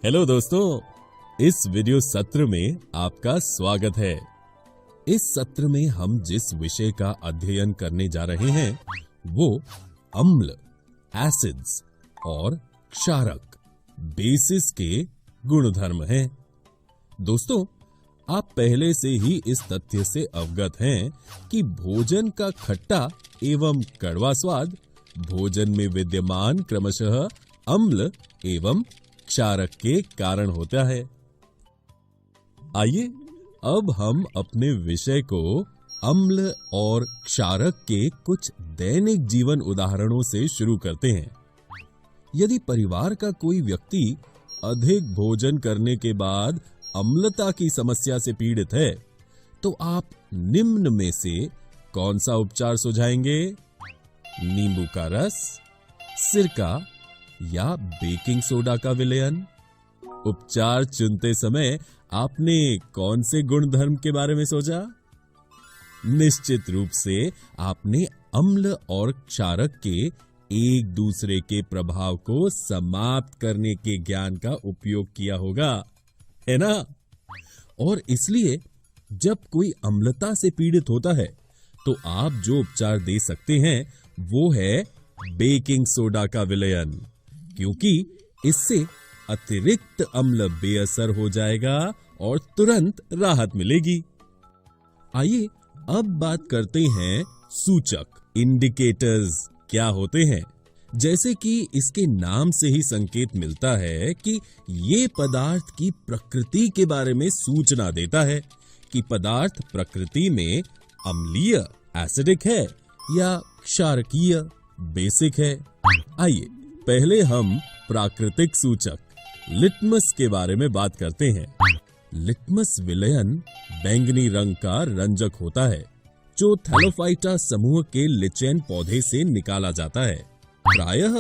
Hello दोस्तों, इस video सत्र में आपका स्वागत है। इस सत्र में हम जिस विषय का अध्ययन करने जा रहे हैं वो अम्ल, एसिड्स और क्षारक, बेसिस के गुणधर्म हैं। दोस्तों, आप पहले से ही इस तथ्य से अवगत हैं कि भोजन का खट्टा एवं कड़वा स्वाद भोजन में विद्यमान क्रमशः अम्ल एवं क्षारक के कारण होता है। आइए अब हम अपने विषय को अम्ल और क्षारक के कुछ दैनिक जीवन उदाहरणों से शुरू करते हैं। यदि परिवार का कोई व्यक्ति अधिक भोजन करने के बाद अम्लता की समस्या से पीड़ित है, तो आप निम्न में से कौन सा उपचार सुझाएंगे? नींबू का रस, सिरका या बेकिंग सोडा का विलयन? उपचार चुनते समय आपने कौन से गुणधर्म के बारे में सोचा? निश्चित रूप से आपने अम्ल और क्षारक के एक दूसरे के प्रभाव को समाप्त करने के ज्ञान का उपयोग किया होगा, है ना? और इसलिए जब कोई अम्लता से पीड़ित होता है तो आप जो उपचार दे सकते हैं वो है बेकिंग सोडा का विलयन, क्योंकि इससे अतिरिक्त अम्ल बेअसर हो जाएगा और तुरंत राहत मिलेगी। आइए अब बात करते हैं सूचक, इंडिकेटर्स क्या होते हैं। जैसे कि इसके नाम से ही संकेत मिलता है कि ये पदार्थ की प्रकृति के बारे में सूचना देता है कि पदार्थ प्रकृति में अम्लीय, एसिडिक है या क्षारकीय, बेसिक है। आइए पहले हम प्राकृतिक सूचक लिटमस के बारे में बात करते हैं। लिटमस विलयन बैंगनी रंग का रंजक होता है जो थैलोफाइटा समूह के लिचेन पौधे से निकाला जाता है। प्रायः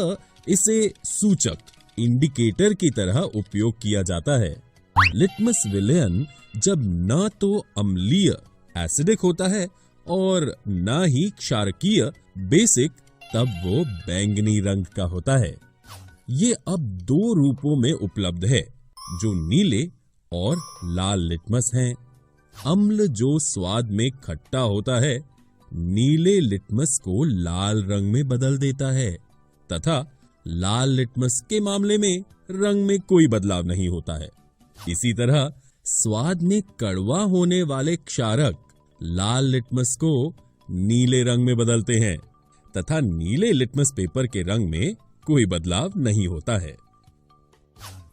इसे सूचक, इंडिकेटर की तरह उपयोग किया जाता है। लिटमस विलयन जब न तो अम्लीय, एसिडिक होता है और न ही क्षारकीय, बेसिक, तब वो बैंगनी रंग का होता है। ये अब दो रूपों में उपलब्ध है, जो नीले और लाल लिटमस हैं। अम्ल जो स्वाद में खट्टा होता है, नीले लिटमस को लाल रंग में बदल देता है, तथा लाल लिटमस के मामले में रंग में कोई बदलाव नहीं होता है। इसी तरह स्वाद में कड़वा होने वाले क्षारक लाल लिटमस को नीले रंग में बदलते हैं, तथा नीले लिटमस पेपर के रंग में कोई बदलाव नहीं होता है।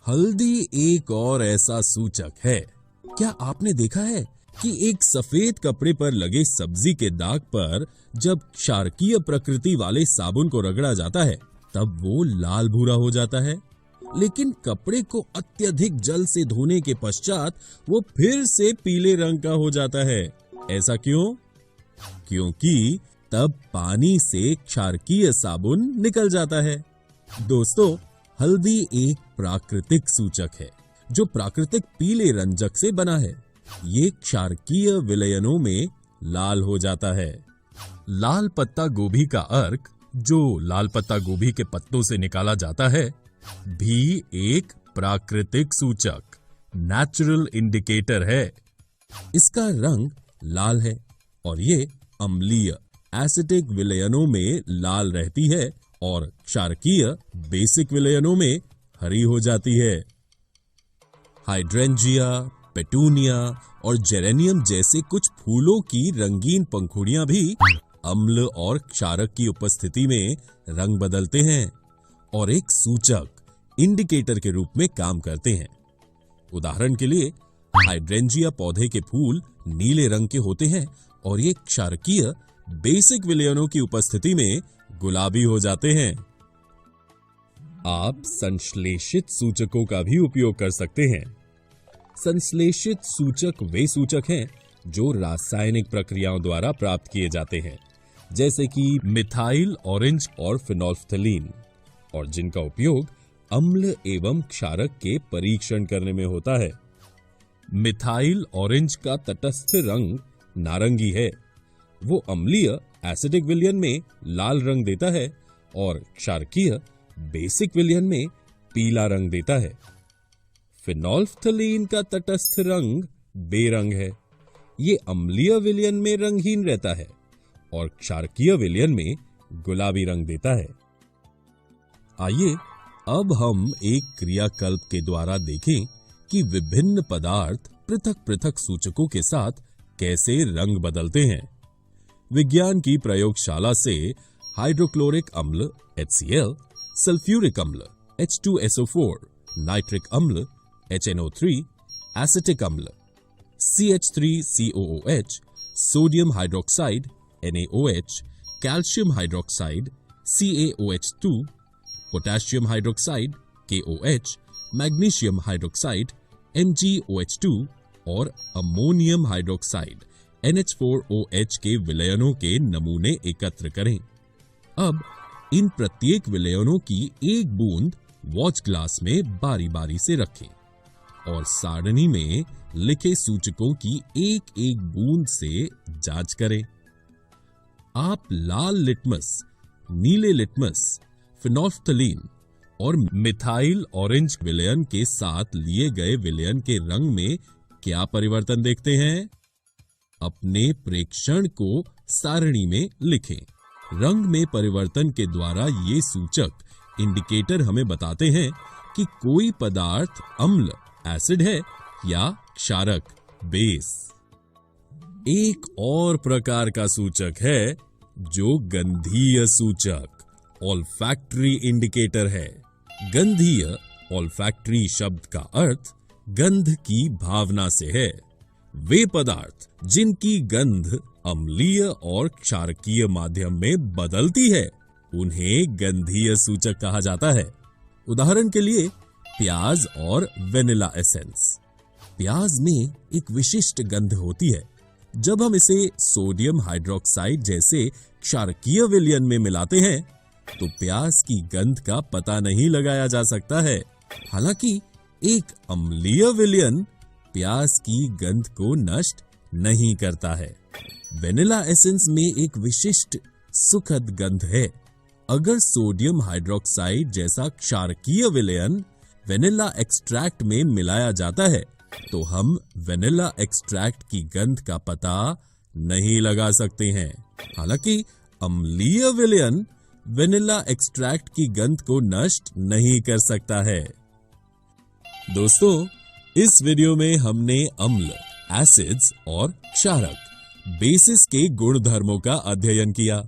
हल्दी एक और ऐसा सूचक है। क्या आपने देखा है कि एक सफेद कपड़े पर लगे सब्जी के दाग पर जब क्षारकीय प्रकृति वाले साबुन को रगड़ा जाता है तब वो लाल भूरा हो जाता है, लेकिन कपड़े को अत्यधिक जल से धोने के पश्चात वो फिर से पीले रंग का हो जाता है। ऐसा क्यों? क्योंकि तब पानी से क्षारकीय साबुन निकल जाता है। दोस्तों, हल्दी एक प्राकृतिक सूचक है जो प्राकृतिक पीले रंजक से बना है। ये क्षारकीय विलयनों में लाल हो जाता है। लाल पत्ता गोभी का अर्क, जो लाल पत्ता गोभी के पत्तों से निकाला जाता है, भी एक प्राकृतिक सूचक, नेचुरल इंडिकेटर है। इसका रंग लाल है और ये अम्लीय, एसिडिक विलयनों में लाल रहती है और क्षारकीय, बेसिक विलयनों में हरी हो जाती है। हाइड्रेंजिया, पेटूनिया और जेरेनियम जैसे कुछ फूलों की रंगीन पंखुड़ियां भी अम्ल और क्षारक की उपस्थिति में रंग बदलते हैं और एक सूचक, इंडिकेटर के रूप में काम करते हैं। उदाहरण के लिए हाइड्रेंजिया पौधे के फूल नीले रंग के होते हैं और ये क्षारकीय, बेसिक विलयनों की उपस्थिति में गुलाबी हो जाते हैं। आप संश्लेषित सूचकों का भी उपयोग कर सकते हैं। संश्लेषित सूचक वे सूचक हैं जो रासायनिक प्रक्रियाओं द्वारा प्राप्त किए जाते हैं, जैसे कि मिथाइल ऑरेंज और फिनोल्फ्थलीन, और जिनका उपयोग अम्ल एवं क्षारक के परीक्षण करने में होता है। मिथाइल ऑरेंज का तटस्थ रंग नारंगी है। वो अम्लीय, एसिडिक विलयन में लाल रंग देता है और क्षारकीय, बेसिक विलयन में पीला रंग देता है। फिनोल्फ्थलीन का तटस्थ रंग बेरंग है। ये अम्लीय विलयन में रंगहीन रहता है और क्षारकीय विलयन में गुलाबी रंग देता है। आइए अब हम एक क्रियाकल्प के द्वारा देखें कि विभिन्न पदार्थ पृथक-पृथक सूचकों के साथ कैसे रंग बदलते हैं। विज्ञान की प्रयोगशाला से हाइड्रोक्लोरिक अम्ल HCl, सल्फ्यूरिक अम्ल H2SO4, नाइट्रिक अम्ल HNO3, एसिटिक अम्ल CH3COOH, sodium hydroxide NaOH, calcium hydroxide CaOH2, potassium hydroxide KOH, magnesium hydroxide MgOH2 और अमोनियम हाइड्रोक्साइड NH4OH के विलयनों के नमूने एकत्र करें। अब इन प्रत्येक विलयनों की एक बूंद वॉच ग्लास में बारी बारी से रखें और सारणी में लिखे सूचकों की एक एक बूंद से जांच करें। आप लाल लिटमस, नीले लिटमस, फिनोल्फ्थलीन और मिथाइल ऑरेंज विलयन के साथ लिए गए विलयन के रंग में क्या परिवर्तन देखते हैं? अपने प्रेक्षण को सारणी में लिखें। रंग में परिवर्तन के द्वारा ये सूचक इंडिकेटर हमें बताते हैं कि कोई पदार्थ अम्ल एसिड है या क्षारक बेस। एक और प्रकार का सूचक है जो गंधीय सूचक ऑल्फैक्टरी इंडिकेटर है। गंधीय ऑल्फैक्टरी शब्द का अर्थ गंध की भावना से है। वे पदार्थ जिनकी गंध अम्लीय और क्षारकीय माध्यम में बदलती है उन्हें गंधीय सूचक कहा जाता है। उदाहरण के लिए प्याज और वेनिला एसेंस। प्याज में एक विशिष्ट गंध होती है। जब हम इसे सोडियम हाइड्रोक्साइड जैसे क्षारकीय विलयन में मिलाते हैं तो प्याज की गंध का पता नहीं लगाया जा सकता है। हालांकि एक अम्लीय विलयन प्याज की गंध को नष्ट नहीं करता है। वेनिला एसेंस में एक विशिष्ट सुखद गंध है। अगर सोडियम हाइड्रोक्साइड जैसा क्षारकीय विलयन वेनिला एक्सट्रैक्ट में मिलाया जाता है तो हम वेनिला एक्सट्रैक्ट की गंध का पता नहीं लगा सकते हैं। हालांकि अम्लीय विलयन वेनिला एक्सट्रैक्ट की गंध को नष्ट नहीं कर सकता है। दोस्तों, इस वीडियो में हमने अम्ल, एसिड्स और क्षारक बेसिस के गुण धर्मों का अध्ययन किया।